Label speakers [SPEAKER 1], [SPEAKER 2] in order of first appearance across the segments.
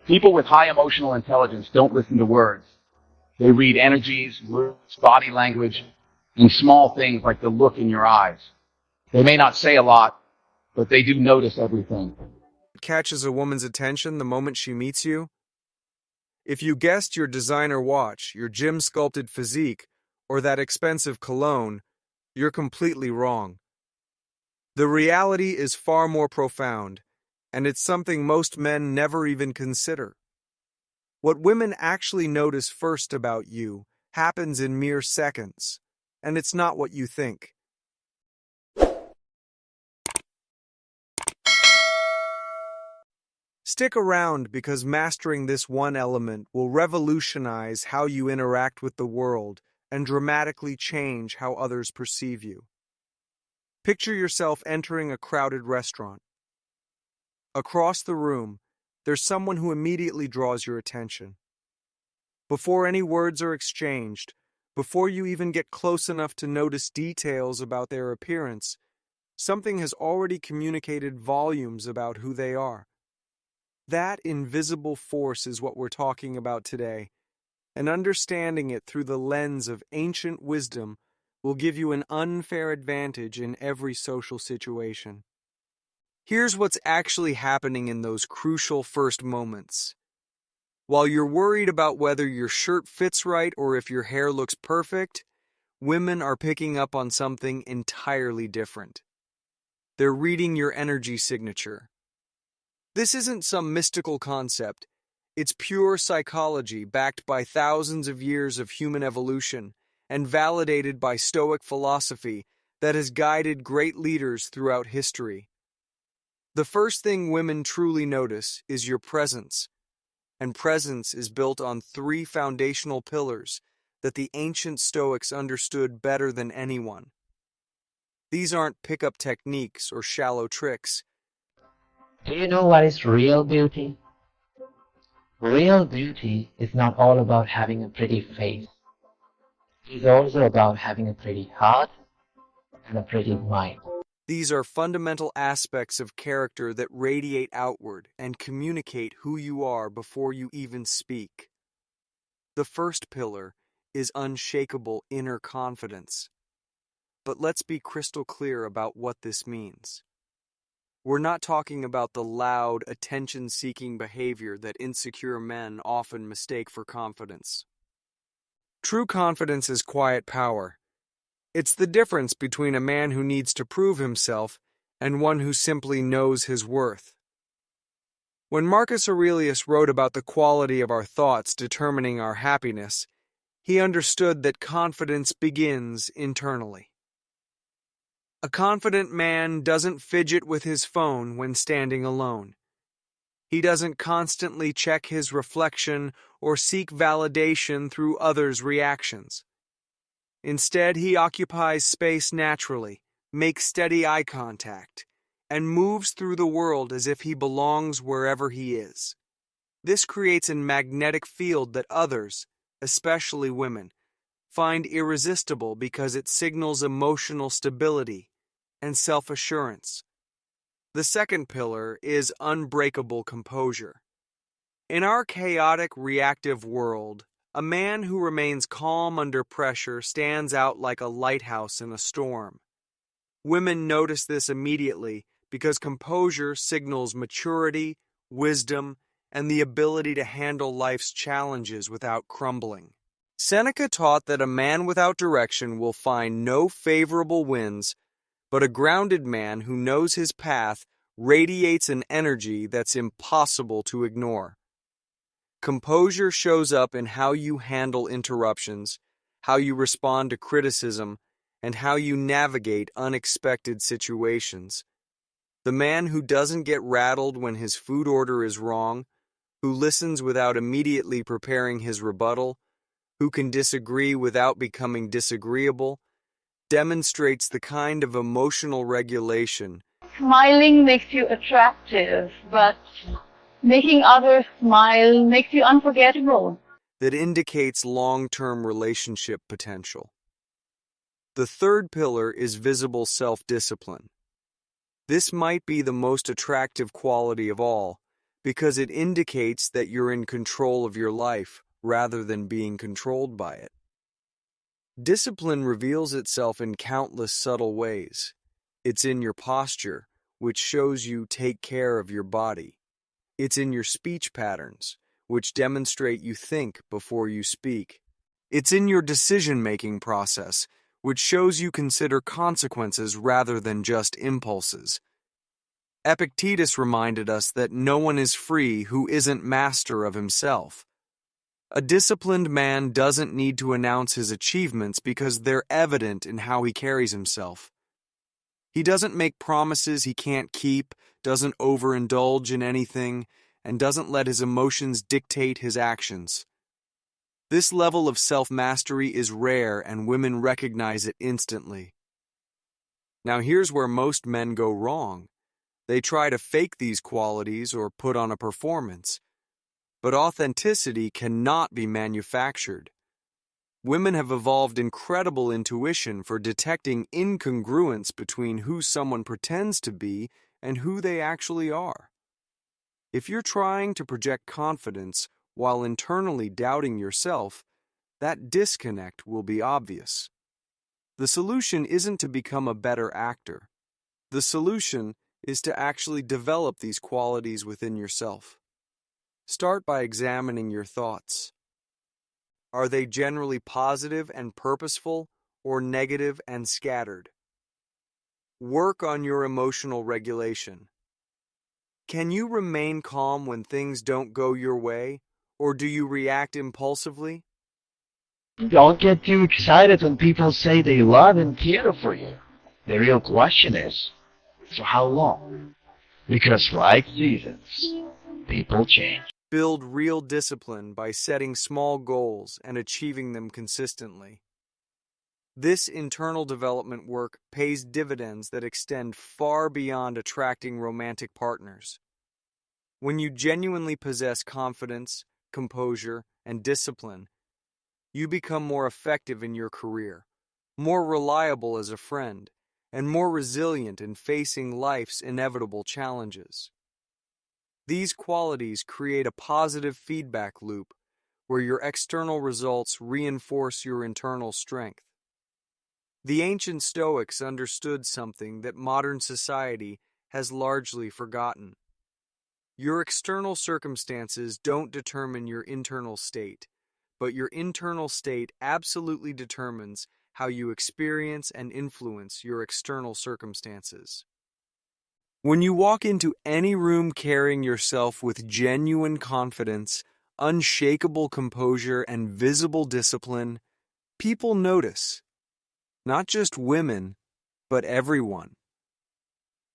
[SPEAKER 1] People with high emotional intelligence don't listen to words. They read energies, moods, body language, and small things like the look in your eyes. They may not say a lot, but they do notice everything.
[SPEAKER 2] Catches a woman's attention the moment she meets you? If you guessed your designer watch, your gym-sculpted physique, or that expensive cologne, you're completely wrong. The reality is far more profound, and it's something most men never even consider. What women actually notice first about you happens in mere seconds, and it's not what you think. Stick around because mastering this one element will revolutionize how you interact with the world and dramatically change how others perceive you. Picture yourself entering a crowded restaurant. Across the room, there's someone who immediately draws your attention. Before any words are exchanged, before you even get close enough to notice details about their appearance, something has already communicated volumes about who they are. That invisible force is what we're talking about today, and understanding it through the lens of ancient wisdom will give you an unfair advantage in every social situation. Here's what's actually happening in those crucial first moments. While you're worried about whether your shirt fits right or if your hair looks perfect, women are picking up on something entirely different. They're reading your energy signature. This isn't some mystical concept. It's pure psychology backed by thousands of years of human evolution and validated by Stoic philosophy that has guided great leaders throughout history. The first thing women truly notice is your presence, and presence is built on three foundational pillars that the ancient Stoics understood better than anyone. These aren't pickup techniques or shallow tricks.
[SPEAKER 3] Do you know what is real beauty? Real beauty is not all about having a pretty face. It is also about having a pretty heart and a pretty mind.
[SPEAKER 2] These are fundamental aspects of character that radiate outward and communicate who you are before you even speak. The first pillar is unshakable inner confidence. But let's be crystal clear about what this means. We're not talking about the loud, attention-seeking behavior that insecure men often mistake for confidence. True confidence is quiet power. It's the difference between a man who needs to prove himself and one who simply knows his worth. When Marcus Aurelius wrote about the quality of our thoughts determining our happiness, he understood that confidence begins internally. A confident man doesn't fidget with his phone when standing alone. He doesn't constantly check his reflection or seek validation through others' reactions. Instead, he occupies space naturally, makes steady eye contact, and moves through the world as if he belongs wherever he is. This creates a magnetic field that others, especially women, find irresistible because it signals emotional stability and self-assurance. The second pillar is unbreakable composure. In our chaotic, reactive world, a man who remains calm under pressure stands out like a lighthouse in a storm. Women notice this immediately because composure signals maturity, wisdom, and the ability to handle life's challenges without crumbling. Seneca taught that a man without direction will find no favorable winds, but a grounded man who knows his path radiates an energy that's impossible to ignore. Composure shows up in how you handle interruptions, how you respond to criticism, and how you navigate unexpected situations. The man who doesn't get rattled when his food order is wrong, who listens without immediately preparing his rebuttal, who can disagree without becoming disagreeable, demonstrates the kind of emotional regulation.
[SPEAKER 4] Smiling makes you attractive, but making others smile makes you unforgettable.
[SPEAKER 2] That indicates long-term relationship potential. The third pillar is visible self-discipline. This might be the most attractive quality of all, because it indicates that you're in control of your life rather than being controlled by it. Discipline reveals itself in countless subtle ways. It's in your posture, which shows you take care of your body. It's in your speech patterns, which demonstrate you think before you speak. It's in your decision-making process, which shows you consider consequences rather than just impulses. Epictetus reminded us that no one is free who isn't master of himself. A disciplined man doesn't need to announce his achievements because they're evident in how he carries himself. He doesn't make promises he can't keep, doesn't overindulge in anything, and doesn't let his emotions dictate his actions. This level of self-mastery is rare, and women recognize it instantly. Now here's where most men go wrong. They try to fake these qualities or put on a performance. But authenticity cannot be manufactured. Women have evolved incredible intuition for detecting incongruence between who someone pretends to be and who they actually are. If you're trying to project confidence while internally doubting yourself, that disconnect will be obvious. The solution isn't to become a better actor. The solution is to actually develop these qualities within yourself. Start by examining your thoughts. Are they generally positive and purposeful, or negative and scattered? Work on your emotional regulation. Can you remain calm when things don't go your way, or do you react impulsively?
[SPEAKER 5] Don't get too excited when people say they love and care for you. The real question is, for how long? Because like seasons, people change.
[SPEAKER 2] Build real discipline by setting small goals and achieving them consistently. This internal development work pays dividends that extend far beyond attracting romantic partners. When you genuinely possess confidence, composure, and discipline, you become more effective in your career, more reliable as a friend, and more resilient in facing life's inevitable challenges. These qualities create a positive feedback loop where your external results reinforce your internal strength. The ancient Stoics understood something that modern society has largely forgotten. Your external circumstances don't determine your internal state, but your internal state absolutely determines how you experience and influence your external circumstances. When you walk into any room carrying yourself with genuine confidence, unshakable composure, and visible discipline, people notice. Not just women, but everyone.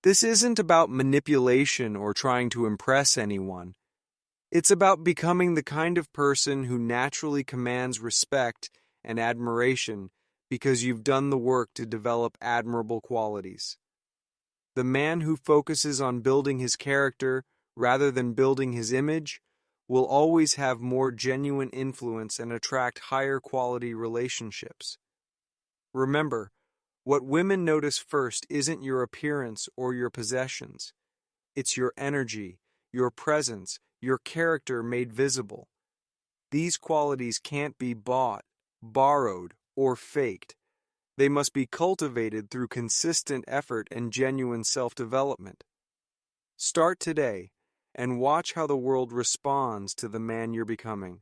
[SPEAKER 2] This isn't about manipulation or trying to impress anyone. It's about becoming the kind of person who naturally commands respect and admiration because you've done the work to develop admirable qualities. The man who focuses on building his character rather than building his image will always have more genuine influence and attract higher quality relationships. Remember, what women notice first isn't your appearance or your possessions. It's your energy, your presence, your character made visible. These qualities can't be bought, borrowed, or faked. They must be cultivated through consistent effort and genuine self-development. Start today and watch how the world responds to the man you're becoming.